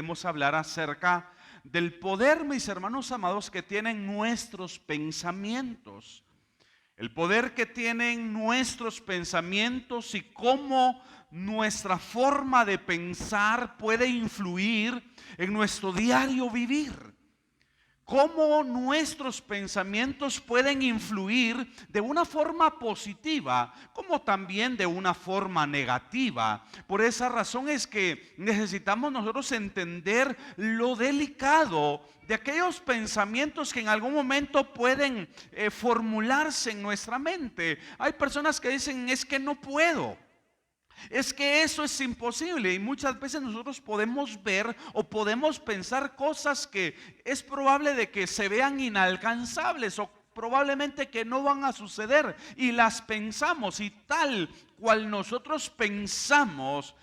Queremos hablar acerca del poder, mis hermanos amados, que tienen nuestros pensamientos. El poder que tienen nuestros pensamientos y cómo nuestra forma de pensar puede influir en nuestro diario vivir. Cómo nuestros pensamientos pueden influir de una forma positiva, como también de una forma negativa. Por esa razón es que necesitamos nosotros entender lo delicado de aquellos pensamientos que en algún momento pueden formularse en nuestra mente. Hay personas que dicen, es que no puedo. Es que eso es imposible, y muchas veces nosotros podemos ver o podemos pensar cosas que es probable de que se vean inalcanzables o probablemente que no van a suceder, y las pensamos, y tal cual nosotros pensamos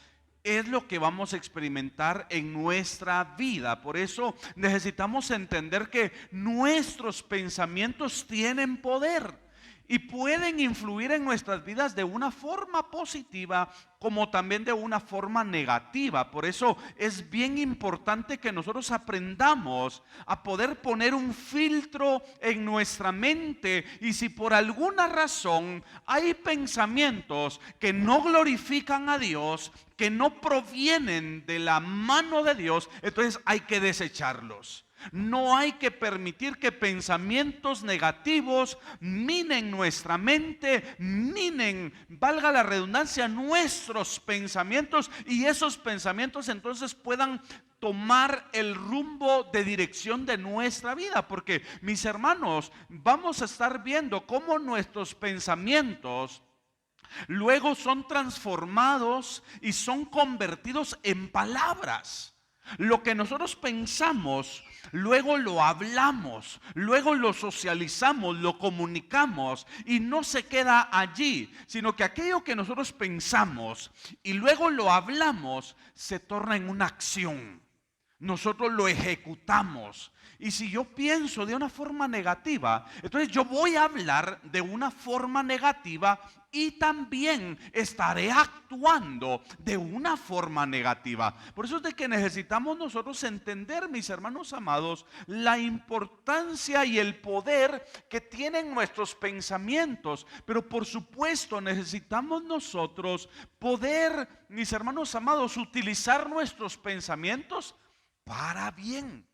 es lo que vamos a experimentar en nuestra vida. Por eso necesitamos entender que nuestros pensamientos tienen poder y pueden influir en nuestras vidas de una forma positiva como también de una forma negativa. Por eso es bien importante que nosotros aprendamos a poder poner un filtro en nuestra mente, y si por alguna razón hay pensamientos que no glorifican a Dios, que no provienen de la mano de Dios, entonces hay que desecharlos. No hay que permitir que pensamientos negativos minen nuestra mente, minen, valga la redundancia, nuestros pensamientos, y esos pensamientos entonces puedan tomar el rumbo de dirección de nuestra vida. Porque, mis hermanos, vamos a estar viendo cómo nuestros pensamientos luego son transformados y son convertidos en palabras. Lo que nosotros pensamos, luego lo hablamos, luego lo socializamos, lo comunicamos, y no se queda allí, sino que aquello que nosotros pensamos y luego lo hablamos se torna en una acción. Nosotros lo ejecutamos. Y si yo pienso de una forma negativa, entonces yo voy a hablar de una forma negativa y también estaré actuando de una forma negativa. Por eso es de que necesitamos nosotros entender, mis hermanos amados, la importancia y el poder que tienen nuestros pensamientos. Pero por supuesto necesitamos nosotros poder, mis hermanos amados, utilizar nuestros pensamientos para bien,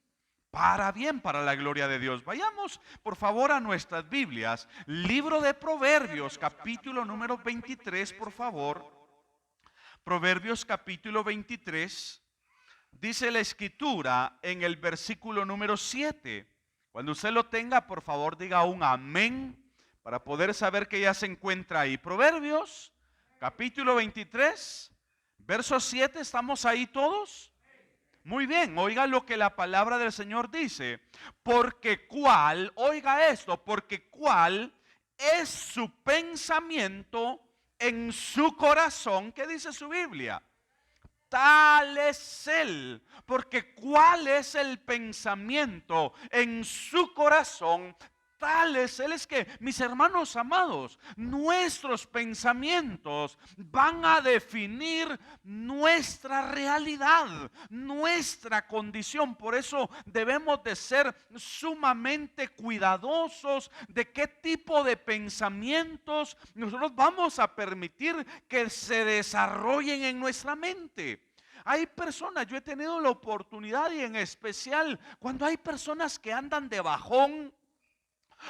para la gloria de Dios. Vayamos por favor a nuestras Biblias, libro de Proverbios, capítulo número 23, por favor. Proverbios capítulo 23, dice la escritura en el versículo número 7. Cuando usted lo tenga, por favor diga un amén, para poder saber que ya se encuentra ahí. Proverbios capítulo 23, verso 7, ¿estamos ahí todos? Muy bien, oiga lo que la palabra del Señor dice. Porque cuál, oiga esto, porque cuál es su pensamiento en su corazón. ¿Qué dice su Biblia? Tal es él. Porque cuál es el pensamiento en su corazón, tal es él. Es que, mis hermanos amados, nuestros pensamientos van a definir nuestra realidad, nuestra condición. Por eso debemos de ser sumamente cuidadosos de qué tipo de pensamientos nosotros vamos a permitir que se desarrollen en nuestra mente. Hay personas, yo he tenido la oportunidad, y en especial cuando hay personas que andan de bajón,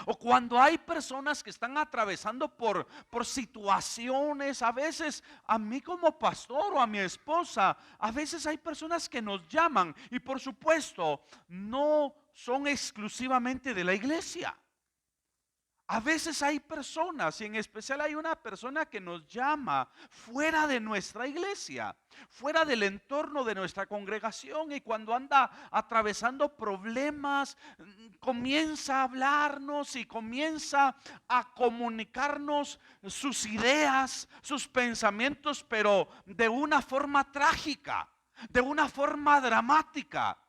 o cuando hay personas que están atravesando por situaciones. A veces a mí como pastor o a mi esposa, a veces hay personas que nos llaman, y por supuesto no son exclusivamente de la iglesia. A veces hay personas, y en especial hay una persona que nos llama fuera de nuestra iglesia, fuera del entorno de nuestra congregación, y cuando anda atravesando problemas, comienza a hablarnos y comienza a comunicarnos sus ideas, sus pensamientos, pero de una forma trágica, de una forma dramática.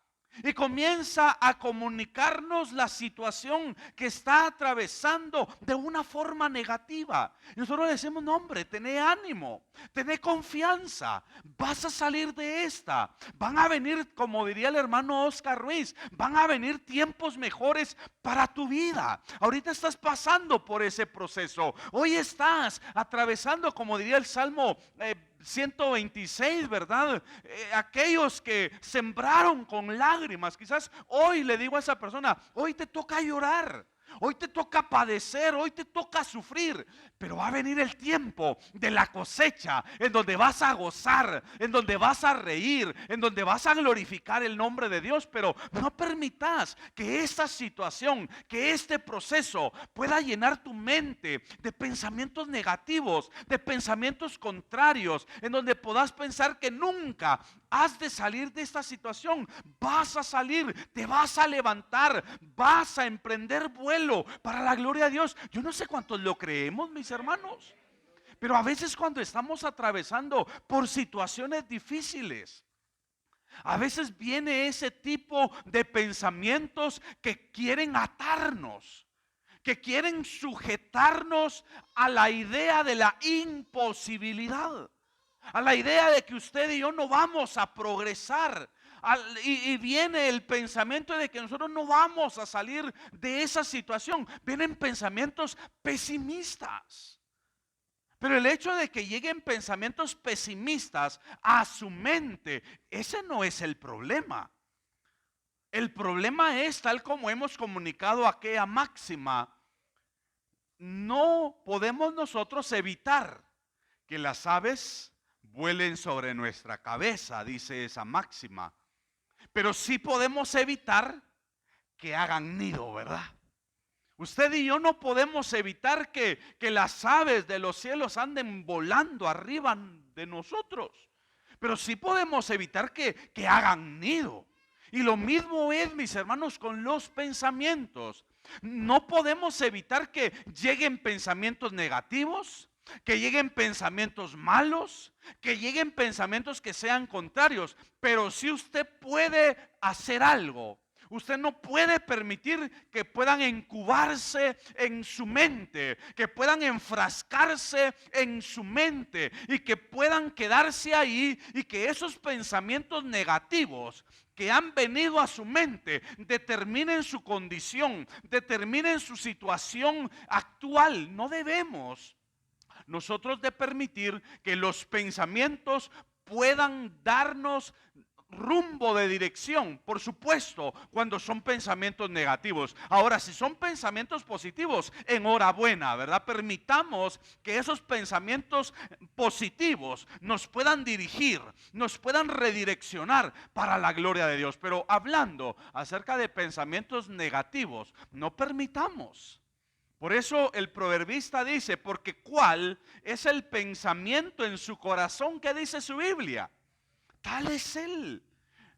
y comienza a comunicarnos la situación que está atravesando de una forma negativa. Y nosotros le decimos: no, hombre, tené ánimo, tené confianza, vas a salir de esta. Van a venir, como diría el hermano Oscar Ruiz, van a venir tiempos mejores para tu vida. Ahorita estás pasando por ese proceso. Hoy estás atravesando, como diría el Salmo 126, ¿verdad? Aquellos que sembraron con lágrimas, quizás hoy le digo a esa persona: hoy te toca llorar, hoy te toca padecer, hoy te toca sufrir, pero va a venir el tiempo de la cosecha, en donde vas a gozar, en donde vas a reír, en donde vas a glorificar el nombre de Dios. Pero no permitas que esta situación, que este proceso pueda llenar tu mente de pensamientos negativos, de pensamientos contrarios, en donde puedas pensar que nunca has de salir de esta situación. Vas a salir, te vas a levantar, vas a emprender vuelo para la gloria de Dios. Yo no sé cuántos lo creemos, mis hermanos, pero a veces cuando estamos atravesando por situaciones difíciles, a veces viene ese tipo de pensamientos que quieren atarnos, que quieren sujetarnos a la idea de la imposibilidad, a la idea de que usted y yo no vamos a progresar. Y viene el pensamiento de que nosotros no vamos a salir de esa situación. Vienen pensamientos pesimistas. Pero el hecho de que lleguen pensamientos pesimistas a su mente, ese no es el problema. El problema es, tal como hemos comunicado aquella máxima: no podemos nosotros evitar que las aves vuelen sobre nuestra cabeza, dice esa máxima. Pero sí podemos evitar que hagan nido, ¿verdad? Usted y yo no podemos evitar que las aves de los cielos anden volando arriba de nosotros, pero sí podemos evitar que hagan nido. Y lo mismo es, mis hermanos, con los pensamientos. No podemos evitar que lleguen pensamientos negativos, que lleguen pensamientos malos, que lleguen pensamientos que sean contrarios. Pero si usted puede hacer algo, usted no puede permitir que puedan incubarse en su mente, que puedan enfrascarse en su mente y que puedan quedarse ahí, y que esos pensamientos negativos que han venido a su mente determinen su condición, determinen su situación actual. No debemos nosotros de permitir que los pensamientos puedan darnos rumbo de dirección. Por supuesto, cuando son pensamientos negativos. Ahora, si son pensamientos positivos, enhorabuena, ¿verdad? Permitamos que esos pensamientos positivos nos puedan dirigir, nos puedan redireccionar para la gloria de Dios. Pero hablando acerca de pensamientos negativos, no permitamos. Por eso el proverbista dice: porque ¿cuál es el pensamiento en su corazón que dice su Biblia? Tal es él.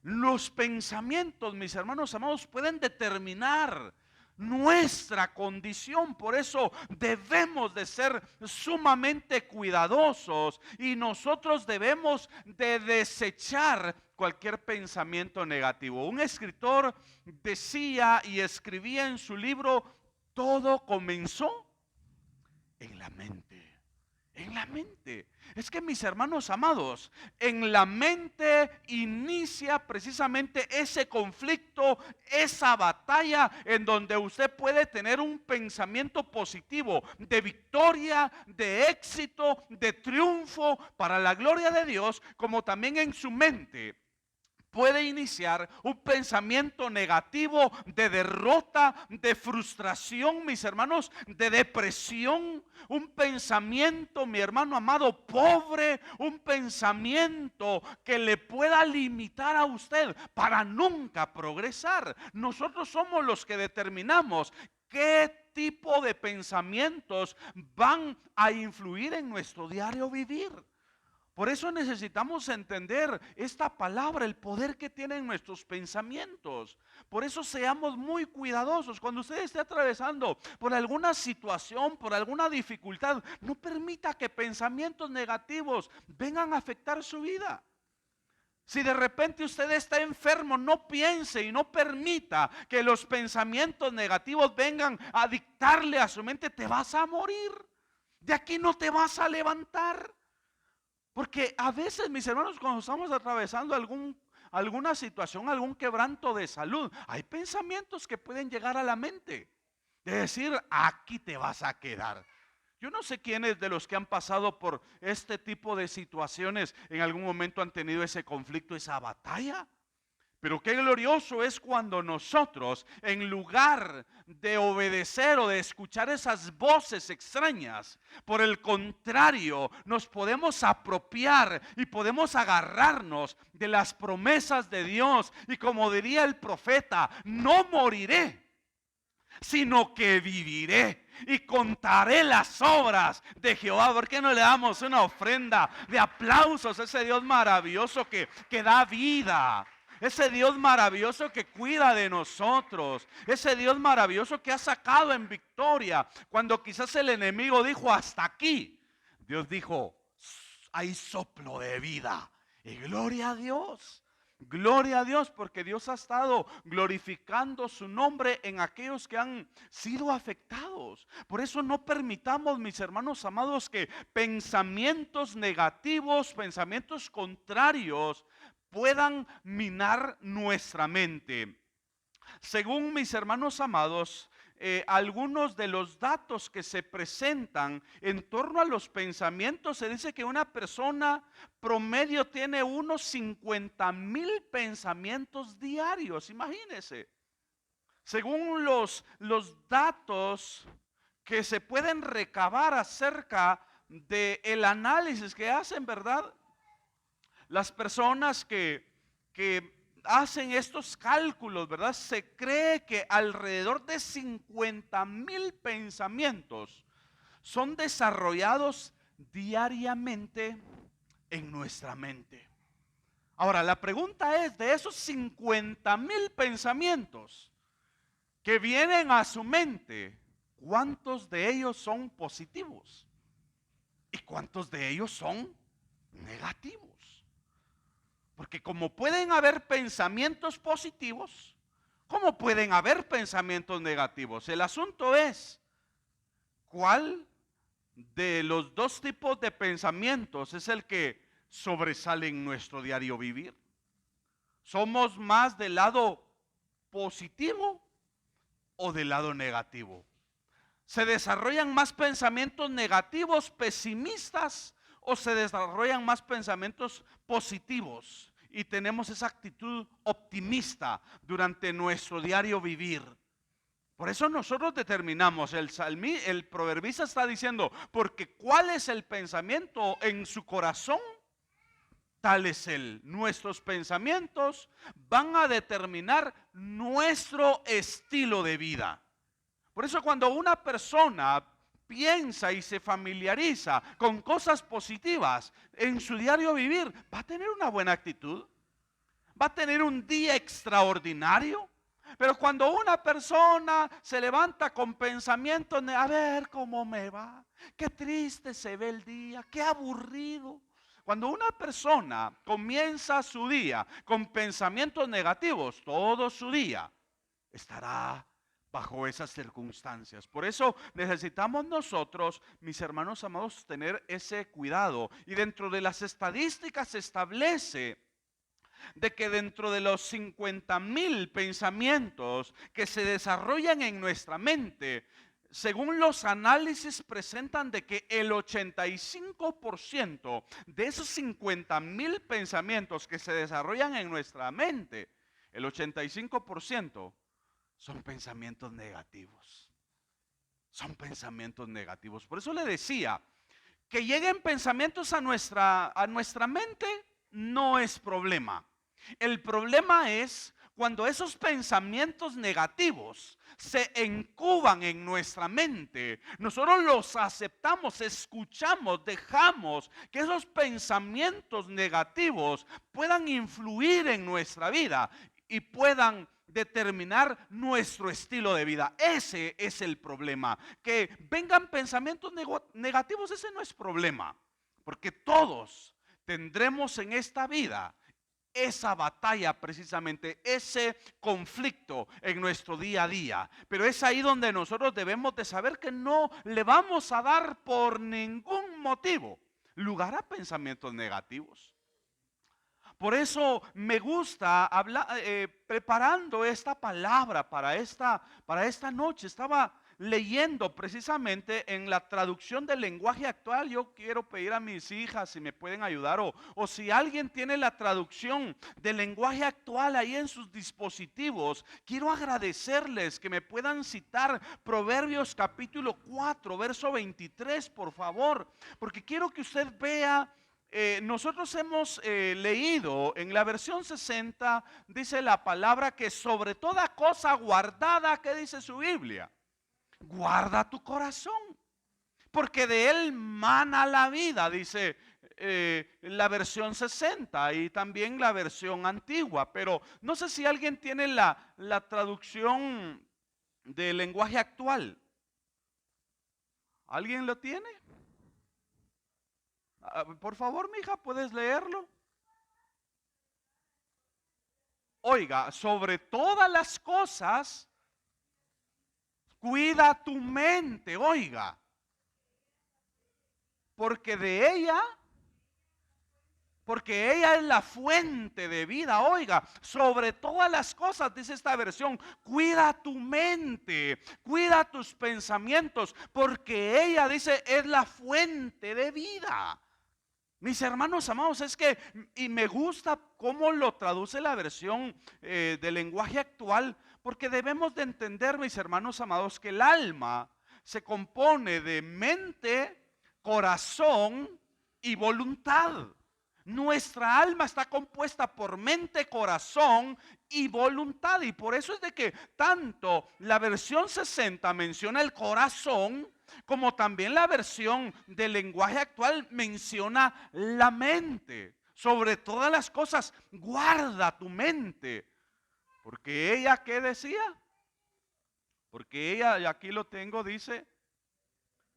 Los pensamientos, mis hermanos amados, pueden determinar nuestra condición. Por eso debemos de ser sumamente cuidadosos, y nosotros debemos de desechar cualquier pensamiento negativo. Un escritor decía y escribía en su libro: todo comenzó en la mente. En la mente. Es que, mis hermanos amados, en la mente inicia precisamente ese conflicto, esa batalla, en donde usted puede tener un pensamiento positivo de victoria, de éxito, de triunfo para la gloria de Dios, como también en su mente puede iniciar un pensamiento negativo de derrota, de frustración, mis hermanos, de depresión. Un pensamiento, mi hermano amado, pobre, un pensamiento que le pueda limitar a usted para nunca progresar. Nosotros somos los que determinamos qué tipo de pensamientos van a influir en nuestro diario vivir. Por eso necesitamos entender esta palabra, el poder que tienen nuestros pensamientos. Por eso seamos muy cuidadosos. Cuando usted esté atravesando por alguna situación, por alguna dificultad, no permita que pensamientos negativos vengan a afectar su vida. Si de repente usted está enfermo, no piense y no permita que los pensamientos negativos vengan a dictarle a su mente: te vas a morir, de aquí no te vas a levantar. Porque a veces, mis hermanos, cuando estamos atravesando alguna situación, algún quebranto de salud, hay pensamientos que pueden llegar a la mente de decir: aquí te vas a quedar. Yo no sé quiénes de los que han pasado por este tipo de situaciones en algún momento han tenido ese conflicto, esa batalla. Pero qué glorioso es cuando nosotros, en lugar de obedecer o de escuchar esas voces extrañas, por el contrario, nos podemos apropiar y podemos agarrarnos de las promesas de Dios. Y como diría el profeta: no moriré, sino que viviré y contaré las obras de Jehová. ¿Por qué no le damos una ofrenda de aplausos a ese Dios maravilloso que da vida? Ese Dios maravilloso que cuida de nosotros. Ese Dios maravilloso que ha sacado en victoria cuando quizás el enemigo dijo: hasta aquí. Dios dijo: hay soplo de vida. Y gloria a Dios. Gloria a Dios, porque Dios ha estado glorificando su nombre en aquellos que han sido afectados. Por eso no permitamos, mis hermanos amados, que pensamientos negativos, pensamientos contrarios puedan minar nuestra mente. Según mis hermanos amados, algunos de los datos que se presentan en torno a los pensamientos, se dice que una persona promedio tiene unos 50,000 pensamientos diarios. Imagínense. Según los datos que se pueden recabar acerca del análisis que hacen, ¿verdad? Las personas que hacen estos cálculos, ¿verdad? Se cree que alrededor de 50,000 pensamientos son desarrollados diariamente en nuestra mente. Ahora, la pregunta es: de esos 50,000 pensamientos que vienen a su mente, ¿cuántos de ellos son positivos? ¿Y cuántos de ellos son negativos? Porque como pueden haber pensamientos positivos, ¿cómo pueden haber pensamientos negativos? El asunto es: ¿cuál de los dos tipos de pensamientos es el que sobresale en nuestro diario vivir? ¿Somos más del lado positivo o del lado negativo? ¿Se desarrollan más pensamientos negativos, pesimistas, o se desarrollan más pensamientos positivos y tenemos esa actitud optimista durante nuestro diario vivir? Por eso nosotros determinamos, el proverbista está diciendo: porque cuál es el pensamiento en su corazón, tal es él. Nuestros pensamientos van a determinar nuestro estilo de vida. Por eso cuando una persona piensa y se familiariza con cosas positivas en su diario vivir, va a tener una buena actitud, va a tener un día extraordinario. Pero cuando una persona se levanta con pensamientos de: a ver cómo me va, qué triste se ve el día, qué aburrido. Cuando una persona comienza su día con pensamientos negativos, todo su día estará bajo esas circunstancias. Por eso necesitamos nosotros, mis hermanos amados, tener ese cuidado. Y dentro de las estadísticas se establece de que dentro de los 50,000 pensamientos que se desarrollan en nuestra mente, según los análisis presentan de que el 85% de esos 50,000 pensamientos que se desarrollan en nuestra mente, el 85% son pensamientos negativos. Son pensamientos negativos. Por eso le decía, que lleguen pensamientos a nuestra mente no es problema. El problema es cuando esos pensamientos negativos se incuban en nuestra mente. Nosotros los aceptamos, escuchamos, dejamos que esos pensamientos negativos puedan influir en nuestra vida y puedan determinar nuestro estilo de vida. Ese es el problema. Que vengan pensamientos negativos, ese no es problema, porque todos tendremos en esta vida esa batalla precisamente, ese conflicto en nuestro día a día. Pero es ahí donde nosotros debemos de saber que no le vamos a dar por ningún motivo lugar a pensamientos negativos. Por eso me gusta hablar, preparando esta palabra para esta noche. Estaba leyendo precisamente en la traducción del lenguaje actual. Yo quiero pedir a mis hijas si me pueden ayudar o si alguien tiene la traducción del lenguaje actual ahí en sus dispositivos. Quiero agradecerles que me puedan citar Proverbios capítulo 4, verso 23, por favor, porque quiero que usted vea. Nosotros hemos leído en la versión 60, dice la palabra que sobre toda cosa guardada, ¿qué dice su Biblia? Guarda tu corazón, porque de él mana la vida, dice la versión 60 y también la versión antigua. Pero no sé si alguien tiene la traducción del lenguaje actual. ¿Alguien lo tiene? Por favor, mija, ¿puedes leerlo? Oiga, sobre todas las cosas, cuida tu mente, oiga, porque ella es la fuente de vida, oiga, sobre todas las cosas, dice esta versión, cuida tu mente, cuida tus pensamientos, porque ella, dice, es la fuente de vida. Mis hermanos amados, es que, y me gusta cómo lo traduce la versión del lenguaje actual, porque debemos de entender, mis hermanos amados, que el alma se compone de mente, corazón y voluntad. Nuestra alma está compuesta por mente, corazón y voluntad, y por eso es de que tanto la versión 60 menciona el corazón, como también la versión del lenguaje actual menciona la mente. Sobre todas las cosas, guarda tu mente. Porque ella, ¿qué decía? Porque ella, y aquí lo tengo, dice,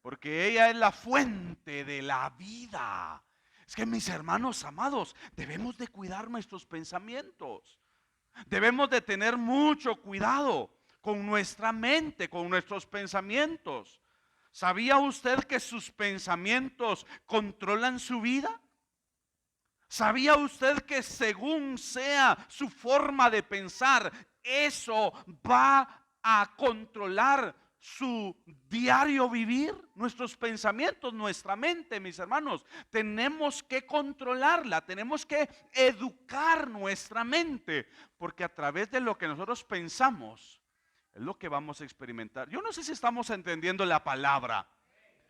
porque ella es la fuente de la vida. Es que, mis hermanos amados, debemos de cuidar nuestros pensamientos. Debemos de tener mucho cuidado con nuestra mente, con nuestros pensamientos. ¿Sabía usted que sus pensamientos controlan su vida? ¿Sabía usted que según sea su forma de pensar, eso va a controlar su diario vivir? Nuestros pensamientos, nuestra mente, mis hermanos, tenemos que controlarla, tenemos que educar nuestra mente, porque a través de lo que nosotros pensamos, es lo que vamos a experimentar. Yo no sé si estamos entendiendo la palabra,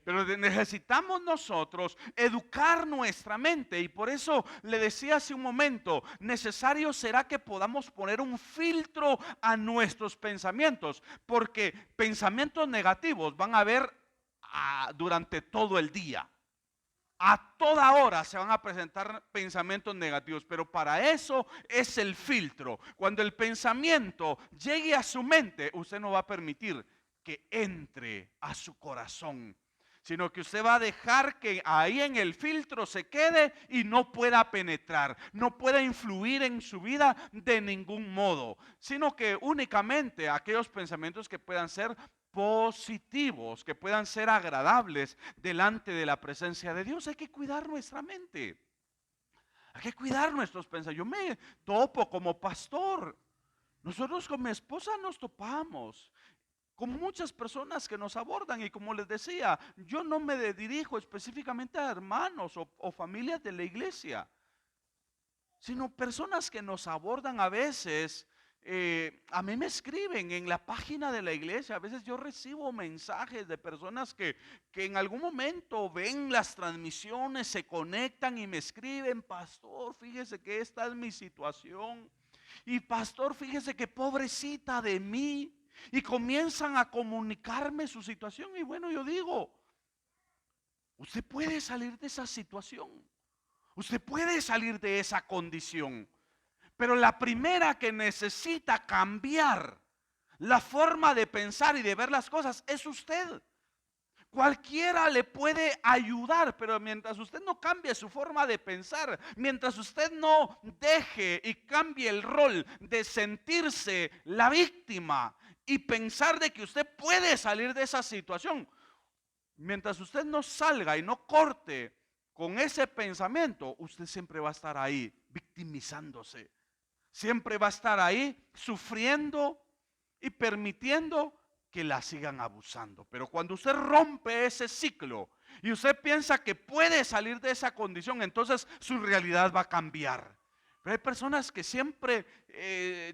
pero necesitamos nosotros educar nuestra mente. Y por eso le decía hace un momento, necesario será que podamos poner un filtro a nuestros pensamientos, porque pensamientos negativos van a haber durante todo el día. A toda hora se van a presentar pensamientos negativos, pero para eso es el filtro. Cuando el pensamiento llegue a su mente, usted no va a permitir que entre a su corazón, sino que usted va a dejar que ahí en el filtro se quede y no pueda penetrar, no pueda influir en su vida de ningún modo, sino que únicamente aquellos pensamientos que puedan ser positivos, que puedan ser agradables delante de la presencia de Dios. Hay que cuidar nuestra mente, hay que cuidar nuestros pensamientos. Yo me topo como pastor, nosotros con mi esposa nos topamos con muchas personas que nos abordan, y como les decía, yo no me dirijo específicamente a hermanos o familias de la iglesia, sino personas que nos abordan a veces. A mí me escriben en la página de la iglesia. A veces yo recibo mensajes de personas que en algún momento ven las transmisiones, se conectan y me escriben: pastor, fíjese que esta es mi situación, y pastor, fíjese que pobrecita de mí, y comienzan a comunicarme su situación. Y bueno, yo digo, usted puede salir de esa situación, usted puede salir de esa condición, pero la primera que necesita cambiar la forma de pensar y de ver las cosas es usted. Cualquiera le puede ayudar, pero mientras usted no cambie su forma de pensar, mientras usted no deje y cambie el rol de sentirse la víctima y pensar de que usted puede salir de esa situación, mientras usted no salga y no corte con ese pensamiento, usted siempre va a estar ahí victimizándose. Siempre va a estar ahí sufriendo y permitiendo que la sigan abusando. Pero cuando usted rompe ese ciclo y usted piensa que puede salir de esa condición, entonces su realidad va a cambiar. Pero hay personas que siempre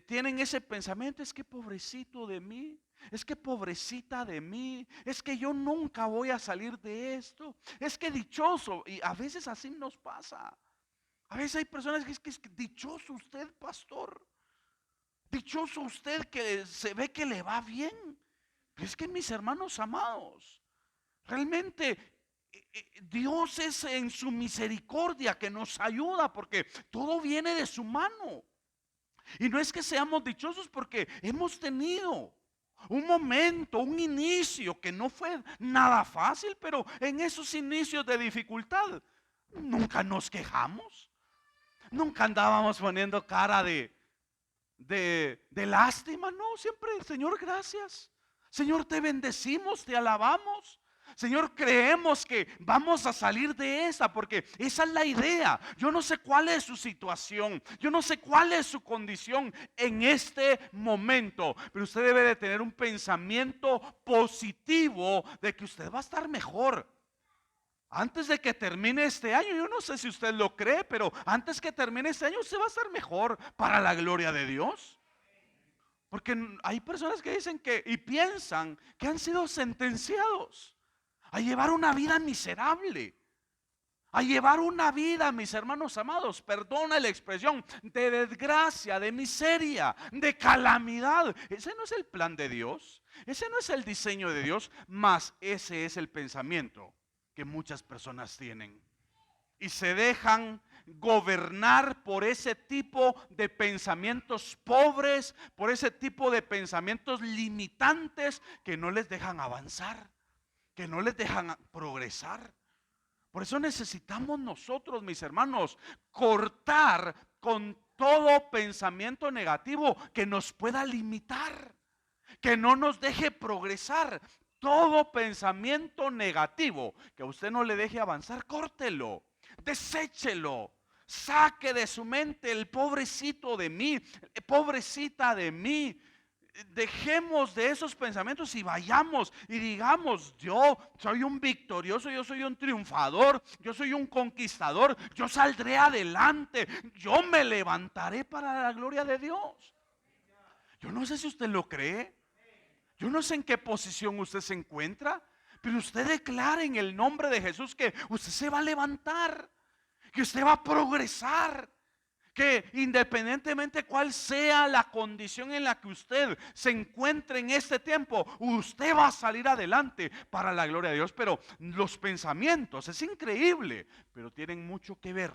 tienen ese pensamiento: es que pobrecito de mí, es que pobrecita de mí, es que yo nunca voy a salir de esto, es que dichoso. Y a veces así nos pasa. A veces hay personas que es que dichoso usted, pastor. Dichoso usted que se ve que le va bien. Pero es que, mis hermanos amados, realmente Dios es en su misericordia que nos ayuda, porque todo viene de su mano. Y no es que seamos dichosos porque hemos tenido un momento, un inicio que no fue nada fácil, pero en esos inicios de dificultad nunca nos quejamos. Nunca andábamos poniendo cara de lástima. No, siempre: Señor, gracias. Señor, te bendecimos, te alabamos. Señor, creemos que vamos a salir de esa, porque esa es la idea. Yo no sé cuál es su situación, yo no sé cuál es su condición en este momento, pero usted debe de tener un pensamiento positivo de que usted va a estar mejor. Antes de que termine este año, yo no sé si usted lo cree, pero antes que termine este año usted va a estar mejor para la gloria de Dios. Porque hay personas que dicen que y piensan que han sido sentenciados a llevar una vida miserable, a llevar una vida, mis hermanos amados, perdona la expresión, de desgracia, de miseria, de calamidad. Ese no es el plan de Dios, ese no es el diseño de Dios, mas ese es el pensamiento que muchas personas tienen y se dejan gobernar por ese tipo de pensamientos pobres, por ese tipo de pensamientos limitantes que no les dejan avanzar, que no les dejan progresar. Por eso necesitamos nosotros, mis hermanos, cortar con todo pensamiento negativo que nos pueda limitar, que no nos deje progresar. Todo pensamiento negativo que a usted no le deje avanzar, córtelo, deséchelo, saque de su mente el pobrecito de mí, pobrecita de mí. Dejemos de esos pensamientos y vayamos y digamos: yo soy un victorioso, yo soy un triunfador, yo soy un conquistador, yo saldré adelante, yo me levantaré para la gloria de Dios. Yo no sé si usted lo cree. Yo no sé en qué posición usted se encuentra, pero usted declara en el nombre de Jesús que usted se va a levantar, que usted va a progresar, que independientemente cuál sea la condición en la que usted se encuentre en este tiempo, usted va a salir adelante para la gloria de Dios. Pero los pensamientos, es increíble, pero tienen mucho que ver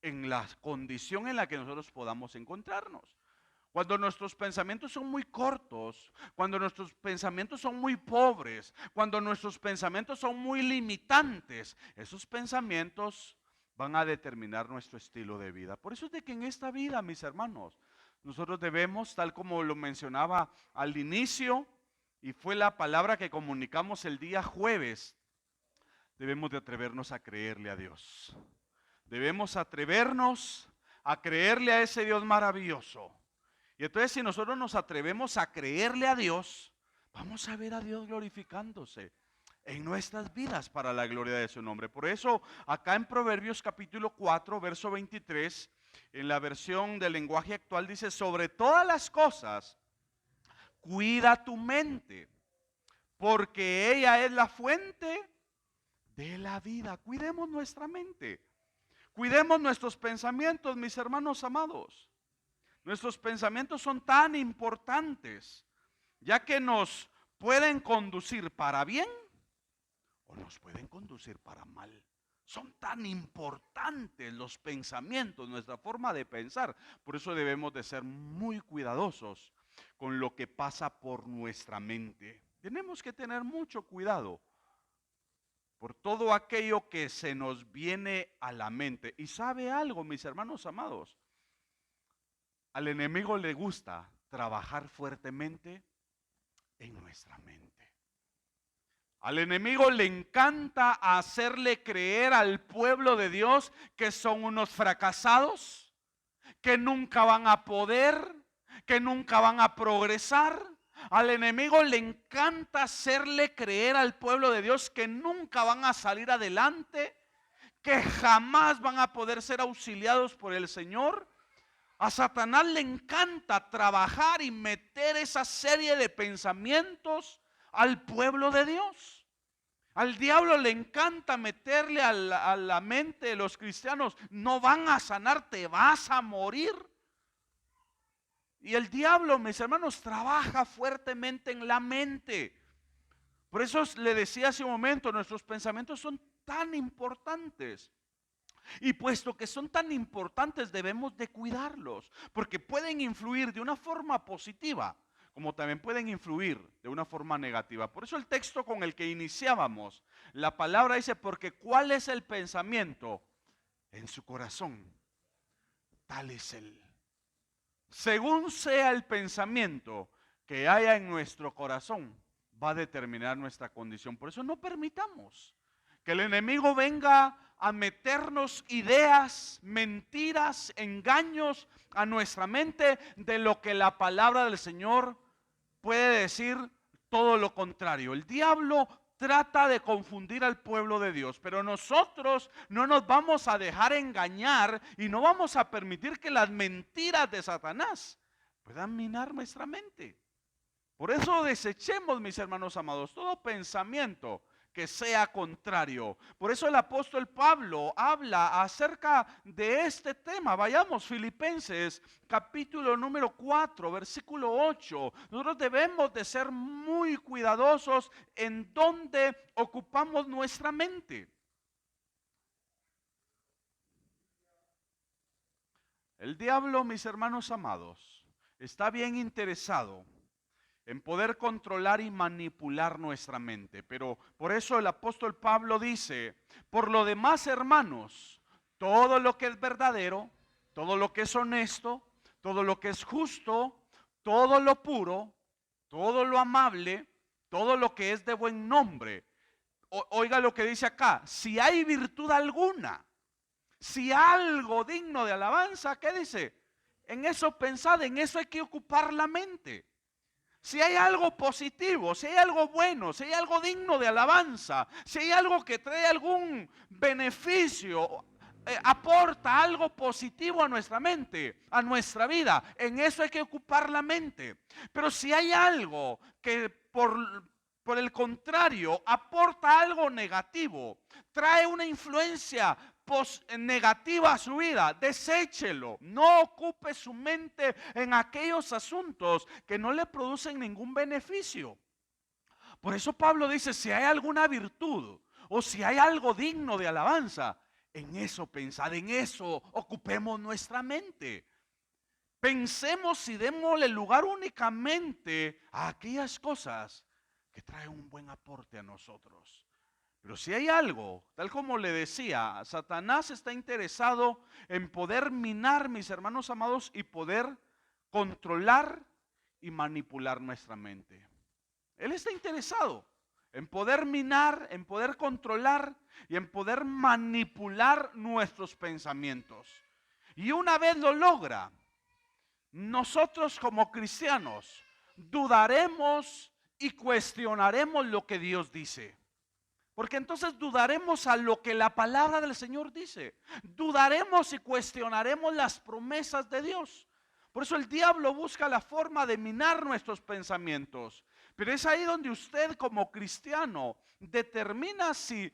en la condición en la que nosotros podamos encontrarnos. Cuando nuestros pensamientos son muy cortos, cuando nuestros pensamientos son muy pobres, cuando nuestros pensamientos son muy limitantes, esos pensamientos van a determinar nuestro estilo de vida. Por eso es de que en esta vida, mis hermanos, nosotros debemos, tal como lo mencionaba al inicio, y fue la palabra que comunicamos el día jueves, debemos de atrevernos a creerle a Dios. Debemos atrevernos a creerle a ese Dios maravilloso. Y entonces, si nosotros nos atrevemos a creerle a Dios, vamos a ver a Dios glorificándose en nuestras vidas para la gloria de su nombre. Por eso, acá en Proverbios capítulo 4, verso 23, en la versión del lenguaje actual dice: sobre todas las cosas, cuida tu mente, porque ella es la fuente de la vida. Cuidemos nuestra mente, cuidemos nuestros pensamientos, mis hermanos amados. Nuestros pensamientos son tan importantes, ya que nos pueden conducir para bien o nos pueden conducir para mal. Son tan importantes los pensamientos, nuestra forma de pensar. Por eso debemos de ser muy cuidadosos con lo que pasa por nuestra mente. Tenemos que tener mucho cuidado por todo aquello que se nos viene a la mente. Y sabe algo, mis hermanos amados, al enemigo le gusta trabajar fuertemente en nuestra mente. Al enemigo le encanta hacerle creer al pueblo de Dios que son unos fracasados, que nunca van a poder, que nunca van a progresar. Al enemigo le encanta hacerle creer al pueblo de Dios que nunca van a salir adelante, que jamás van a poder ser auxiliados por el Señor. A Satanás le encanta trabajar y meter esa serie de pensamientos al pueblo de Dios. Al diablo le encanta meterle a la mente de los cristianos: no van a sanar, te vas a morir. Y el diablo, mis hermanos, trabaja fuertemente en la mente. Por eso le decía hace un momento, nuestros pensamientos son tan importantes. Y puesto que son tan importantes, debemos de cuidarlos, porque pueden influir de una forma positiva, como también pueden influir de una forma negativa. Por eso el texto con el que iniciábamos, la palabra dice: porque ¿cuál es el pensamiento en su corazón? Tal es él. Según sea el pensamiento que haya en nuestro corazón, va a determinar nuestra condición. Por eso no permitamos que el enemigo venga a meternos ideas, mentiras, engaños a nuestra mente de lo que la palabra del Señor puede decir todo lo contrario. El diablo trata de confundir al pueblo de Dios, pero nosotros no nos vamos a dejar engañar y no vamos a permitir que las mentiras de Satanás puedan minar nuestra mente. Por eso desechemos, mis hermanos amados, todo pensamiento que sea contrario. Por eso el apóstol Pablo habla acerca de este tema. Vayamos, Filipenses capítulo número 4, versículo 8. Nosotros debemos de ser muy cuidadosos en donde ocupamos nuestra mente. El diablo, mis hermanos amados, está bien interesado en poder controlar y manipular nuestra mente. Pero por eso el apóstol Pablo dice: por lo demás, hermanos, todo lo que es verdadero, todo lo que es honesto, todo lo que es justo, todo lo puro, todo lo amable, todo lo que es de buen nombre. Oiga lo que dice acá: si hay virtud alguna, si algo digno de alabanza, ¿qué dice? En eso pensad, en eso hay que ocupar la mente. Si hay algo positivo, si hay algo bueno, si hay algo digno de alabanza, si hay algo que trae algún beneficio, aporta algo positivo a nuestra mente, a nuestra vida, en eso hay que ocupar la mente. Pero si hay algo que por el contrario aporta algo negativo, trae una influencia negativa a su vida, deséchelo. No ocupe su mente en aquellos asuntos que no le producen ningún beneficio. Por eso Pablo dice: si hay alguna virtud o si hay algo digno de alabanza, en eso pensad, en eso ocupemos nuestra mente. Pensemos y démosle lugar únicamente a aquellas cosas que traen un buen aporte a nosotros. Pero si hay algo, tal como le decía, Satanás está interesado en poder minar, mis hermanos amados, y poder controlar y manipular nuestra mente. Él está interesado en poder minar, en poder controlar y en poder manipular nuestros pensamientos. Y una vez lo logra, nosotros como cristianos dudaremos y cuestionaremos lo que Dios dice. Porque entonces dudaremos a lo que la palabra del Señor dice. Dudaremos y cuestionaremos las promesas de Dios. Por eso el diablo busca la forma de minar nuestros pensamientos. Pero es ahí donde usted como cristiano determina si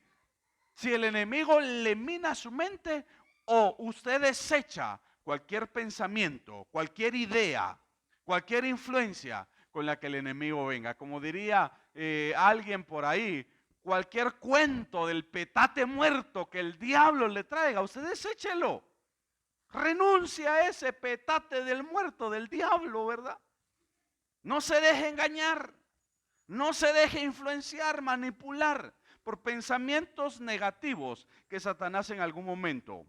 el enemigo le mina su mente o usted desecha cualquier pensamiento, cualquier idea, cualquier influencia con la que el enemigo venga. Como diría alguien por ahí, cualquier cuento del petate muerto que el diablo le traiga, usted deséchelo. Renuncia a ese petate del muerto del diablo, ¿verdad? No se deje engañar, no se deje influenciar, manipular. por pensamientos negativos que Satanás en algún momento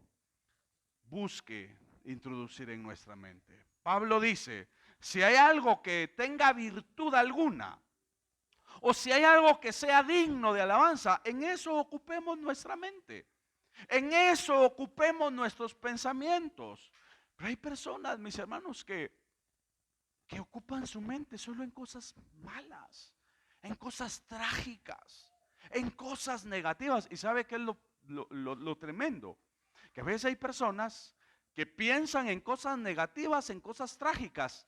busque introducir en nuestra mente. Pablo dice, si hay algo que tenga virtud alguna, o si hay algo que sea digno de alabanza, en eso ocupemos nuestra mente. En eso ocupemos nuestros pensamientos. Pero hay personas, mis hermanos, que ocupan su mente solo en cosas malas, en cosas trágicas, en cosas negativas. ¿Y sabe qué es lo tremendo? Que a veces hay personas que piensan en cosas negativas, en cosas trágicas,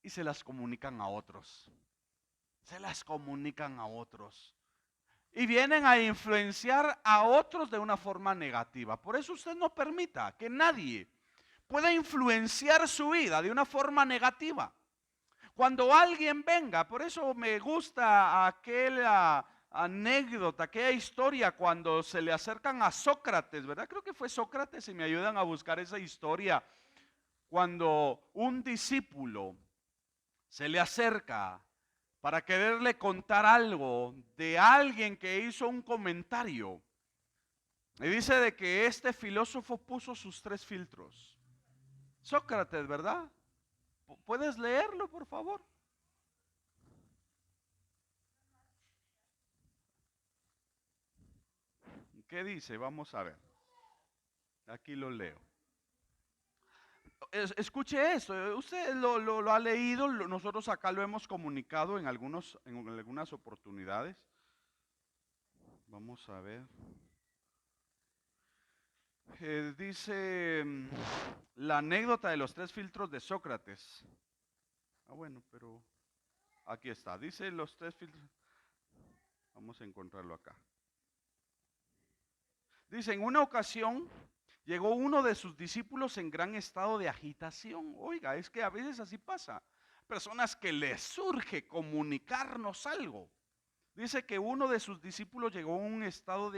y se las comunican a otros. Se las comunican a otros. Y vienen a influenciar a otros de una forma negativa. Por eso usted no permita que nadie pueda influenciar su vida de una forma negativa. Cuando alguien venga, por eso me gusta aquella anécdota, aquella historia cuando se le acercan a Sócrates, ¿verdad? Creo que fue Sócrates, si me ayudan a buscar esa historia, cuando un discípulo se le acerca para quererle contar algo de alguien que hizo un comentario. Y dice de que este filósofo puso sus 3 filtros. Sócrates, ¿verdad? ¿Puedes leerlo, por favor? ¿Qué dice? Vamos a ver. Aquí lo leo. Escuche esto, usted lo ha leído, nosotros acá lo hemos comunicado en algunas oportunidades. Vamos a ver. Dice la anécdota de los 3 filtros de Sócrates. Bueno, pero aquí está. Dice los 3 filtros. Vamos a encontrarlo acá. Dice, en una ocasión llegó uno de sus discípulos en gran estado de agitación. Oiga, es que a veces así pasa. Personas que les surge comunicarnos algo. Dice que uno de sus discípulos llegó en un estado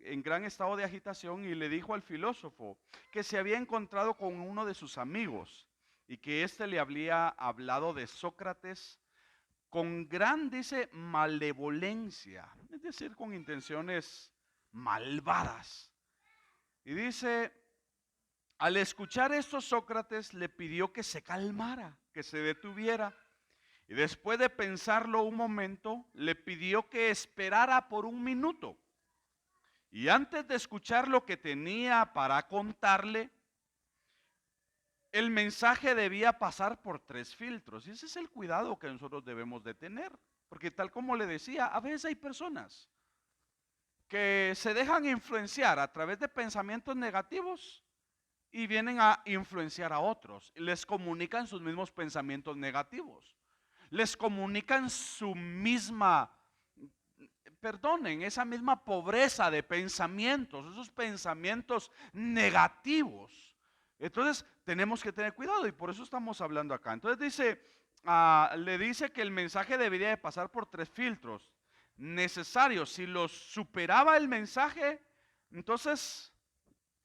en gran estado de agitación y le dijo al filósofo que se había encontrado con uno de sus amigos y que éste le había hablado de Sócrates con gran, dice, malevolencia, es decir, con intenciones malvadas. Y dice, al escuchar esto, Sócrates le pidió que se calmara, que se detuviera. Y después de pensarlo un momento, le pidió que esperara por un minuto. Y antes de escuchar lo que tenía para contarle, el mensaje debía pasar por 3 filtros. Y ese es el cuidado que nosotros debemos de tener. Porque tal como le decía, a veces hay personas que se dejan influenciar a través de pensamientos negativos y vienen a influenciar a otros. Les comunican sus mismos pensamientos negativos. Les comunican su misma, perdonen, esa misma pobreza de pensamientos, esos pensamientos negativos. Entonces tenemos que tener cuidado y por eso estamos hablando acá. Entonces dice, le dice que el mensaje debería de pasar por 3 filtros necesarios. Si los superaba el mensaje, entonces,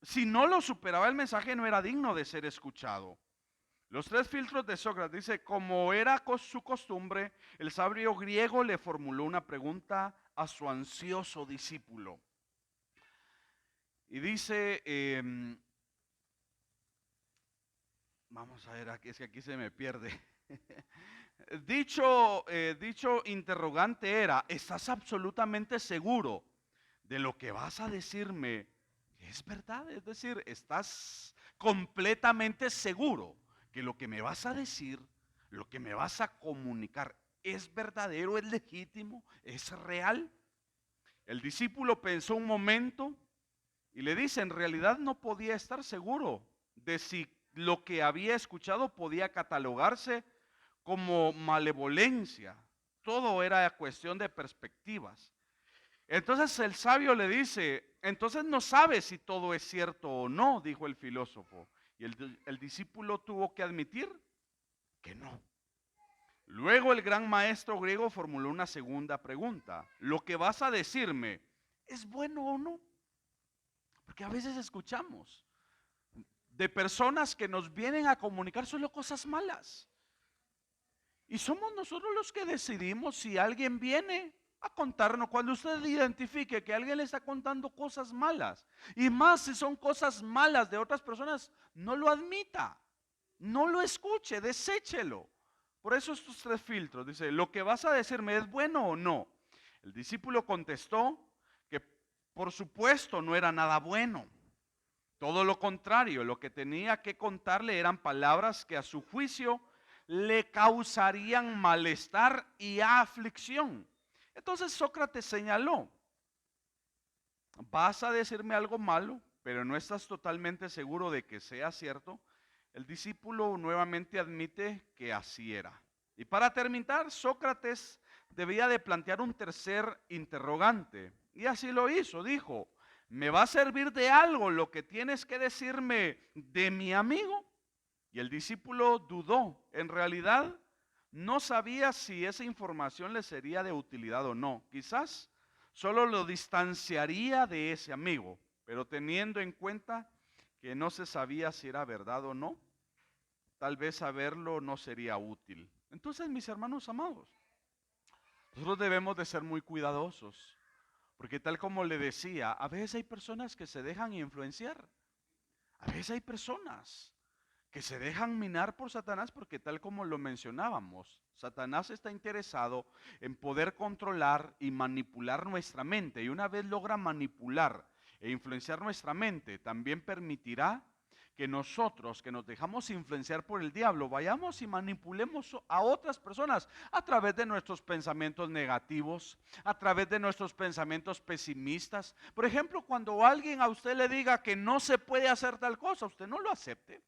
si no lo superaba el mensaje, no era digno de ser escuchado. Los 3 filtros de Sócrates, dice, como era su costumbre, el sabio griego le formuló una pregunta a su ansioso discípulo. Y dice, vamos a ver, aquí, es que aquí se me pierde. Dicho interrogante era, ¿estás absolutamente seguro de lo que vas a decirme? ¿Es verdad? Es decir, ¿estás completamente seguro que lo que me vas a decir, lo que me vas a comunicar, es verdadero, es legítimo, es real? El discípulo pensó un momento y le dice, en realidad no podía estar seguro de si lo que había escuchado podía catalogarse como malevolencia. Todo era cuestión de perspectivas. Entonces el sabio le dice, entonces no sabes si todo es cierto o no, dijo el filósofo. Y el discípulo tuvo que admitir que no. Luego el gran maestro griego formuló una segunda pregunta. ¿Lo que vas a decirme es bueno o no? Porque a veces escuchamos de personas que nos vienen a comunicar solo cosas malas. Y somos nosotros los que decidimos si alguien viene a contarnos. Cuando usted identifique que alguien le está contando cosas malas, y más si son cosas malas de otras personas, no lo admita, no lo escuche, deséchelo. Por eso estos tres filtros, dice, lo que vas a decirme es bueno o no. El discípulo contestó que por supuesto no era nada bueno. Todo lo contrario, lo que tenía que contarle eran palabras que a su juicio le causarían malestar y aflicción. Entonces Sócrates señaló, vas a decirme algo malo, pero no estás totalmente seguro de que sea cierto. El discípulo nuevamente admite que así era. Y para terminar, Sócrates debía de plantear un tercer interrogante. Y así lo hizo, dijo, ¿me va a servir de algo lo que tienes que decirme de mi amigo? Y el discípulo dudó. En realidad, no sabía si esa información le sería de utilidad o no. Quizás solo lo distanciaría de ese amigo, pero teniendo en cuenta que no se sabía si era verdad o no, tal vez saberlo no sería útil. Entonces, mis hermanos amados, nosotros debemos de ser muy cuidadosos, porque tal como le decía, a veces hay personas que se dejan influenciar, a veces hay personas que se dejan minar por Satanás porque tal como lo mencionábamos, Satanás está interesado en poder controlar y manipular nuestra mente. Y una vez logra manipular e influenciar nuestra mente, también permitirá que nosotros, que nos dejamos influenciar por el diablo, vayamos y manipulemos a otras personas a través de nuestros pensamientos negativos, a través de nuestros pensamientos pesimistas. Por ejemplo, cuando alguien a usted le diga que no se puede hacer tal cosa, usted no lo acepte.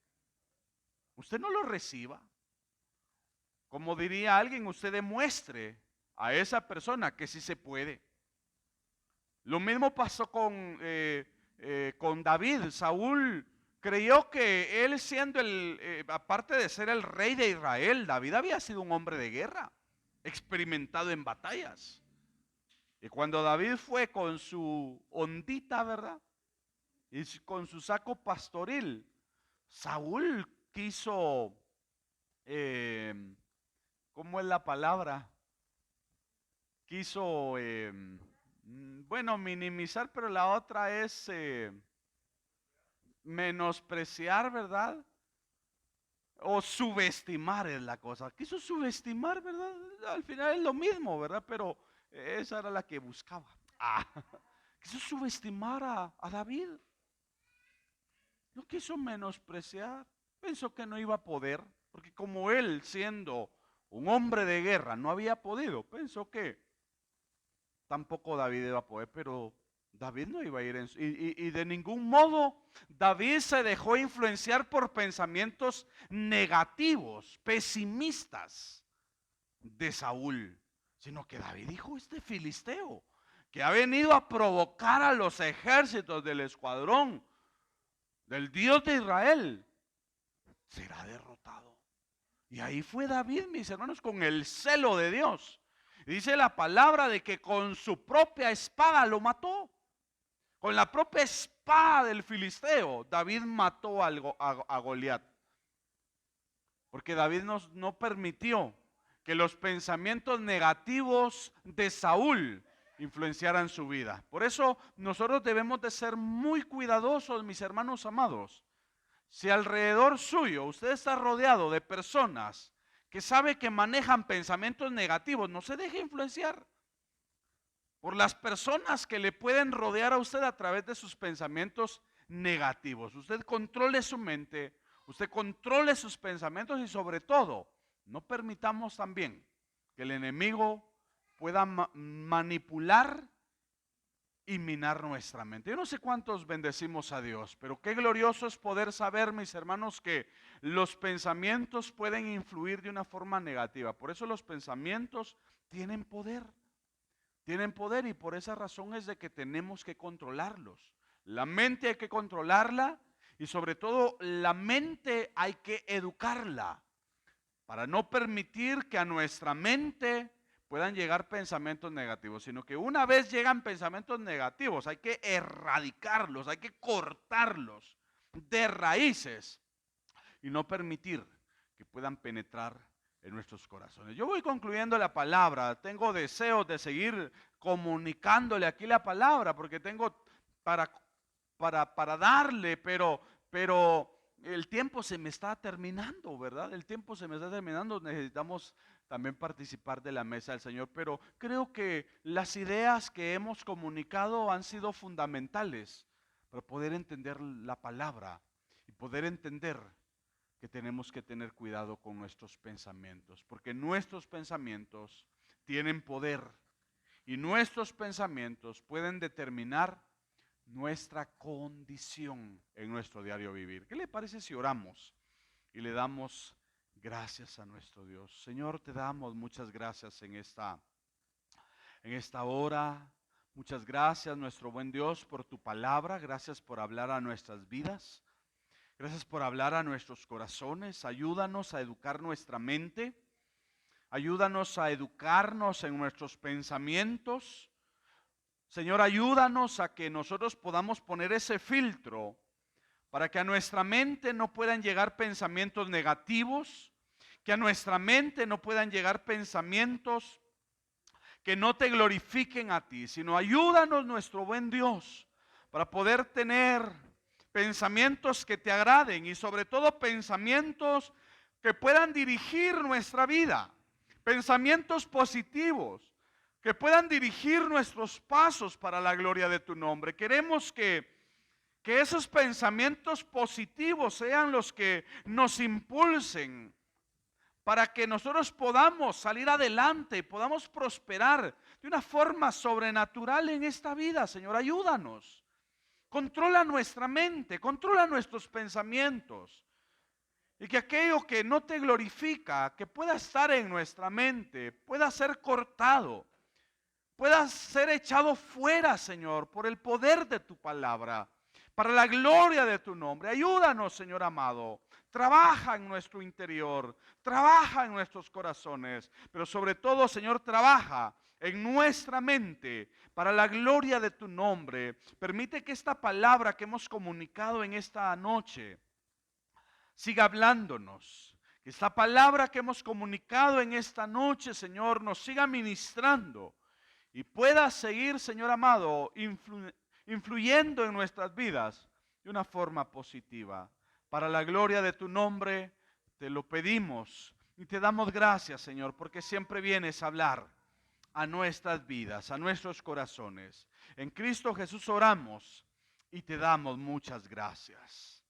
Usted no lo reciba. Como diría alguien, usted demuestre a esa persona que sí se puede. Lo mismo pasó con David. Saúl creyó que él siendo aparte de ser el rey de Israel, David había sido un hombre de guerra, experimentado en batallas. Y cuando David fue con su ondita, ¿verdad? Y con su saco pastoril, Saúl quiso, eh, ¿cómo es la palabra? Quiso, bueno, minimizar, pero la otra es menospreciar, ¿verdad? O subestimar es la cosa. Quiso subestimar, ¿verdad? Al final es lo mismo, ¿verdad? Pero esa era la que buscaba. Ah, quiso subestimar a David. No quiso menospreciar. Pensó que no iba a poder, porque como él, siendo un hombre de guerra, no había podido, pensó que tampoco David iba a poder, pero David no iba a ir y de ningún modo David se dejó influenciar por pensamientos negativos, pesimistas de Saúl, sino que David dijo, este filisteo que ha venido a provocar a los ejércitos del escuadrón del Dios de Israel, será derrotado. Y ahí fue David, mis hermanos, con el celo de Dios. Dice la palabra de que con su propia espada lo mató. Con la propia espada del filisteo, David mató a Goliat. Porque David no permitió que los pensamientos negativos de Saúl influenciaran su vida. Por eso nosotros debemos de ser muy cuidadosos, mis hermanos amados. Si alrededor suyo usted está rodeado de personas que sabe que manejan pensamientos negativos, no se deje influenciar por las personas que le pueden rodear a usted a través de sus pensamientos negativos. Usted controle su mente, usted controle sus pensamientos y sobre todo, no permitamos también que el enemigo pueda manipular y minar nuestra mente. Yo no sé cuántos bendecimos a Dios, pero qué glorioso es poder saber, mis hermanos, que los pensamientos pueden influir de una forma negativa. Por eso los pensamientos tienen poder. Tienen poder y por esa razón es de que tenemos que controlarlos. La mente hay que controlarla y sobre todo la mente hay que educarla para no permitir que a nuestra mente puedan llegar pensamientos negativos, sino que una vez llegan pensamientos negativos hay que erradicarlos, hay que cortarlos de raíces y no permitir que puedan penetrar en nuestros corazones. Yo voy concluyendo la palabra. Tengo deseos de seguir comunicándole aquí la palabra porque tengo para, para darle, pero el tiempo se me está terminando, ¿verdad? El tiempo se me está terminando. Necesitamos también participar de la mesa del Señor, pero creo que las ideas que hemos comunicado han sido fundamentales para poder entender la palabra y poder entender que tenemos que tener cuidado con nuestros pensamientos, porque nuestros pensamientos tienen poder y nuestros pensamientos pueden determinar nuestra condición en nuestro diario vivir. ¿Qué le parece si oramos y le damos gracias a nuestro Dios? Señor, te damos muchas gracias en esta hora. Muchas gracias, nuestro buen Dios, por tu palabra. Gracias por hablar a nuestras vidas. Gracias por hablar a nuestros corazones. Ayúdanos a educar nuestra mente. Ayúdanos a educarnos en nuestros pensamientos. Señor, ayúdanos a que nosotros podamos poner ese filtro para que a nuestra mente no puedan llegar pensamientos negativos, que a nuestra mente no puedan llegar pensamientos que no te glorifiquen a ti, sino ayúdanos, nuestro buen Dios, para poder tener pensamientos que te agraden y sobre todo pensamientos que puedan dirigir nuestra vida, pensamientos positivos, que puedan dirigir nuestros pasos para la gloria de tu nombre. Queremos que esos pensamientos positivos sean los que nos impulsen para que nosotros podamos salir adelante y podamos prosperar de una forma sobrenatural en esta vida. Señor, ayúdanos. Controla nuestra mente, controla nuestros pensamientos. Y que aquello que no te glorifica, que pueda estar en nuestra mente, pueda ser cortado, pueda ser echado fuera, Señor, por el poder de tu palabra, para la gloria de tu nombre. Ayúdanos, Señor amado. Trabaja en nuestro interior, trabaja en nuestros corazones, pero sobre todo, Señor, trabaja en nuestra mente para la gloria de tu nombre. Permite que esta palabra que hemos comunicado en esta noche siga hablándonos. Que esta palabra que hemos comunicado en esta noche, Señor, nos siga ministrando y pueda seguir, Señor amado, influyendo en nuestras vidas de una forma positiva. Para la gloria de tu nombre, te lo pedimos y te damos gracias, Señor, porque siempre vienes a hablar a nuestras vidas, a nuestros corazones. En Cristo Jesús oramos y te damos muchas gracias.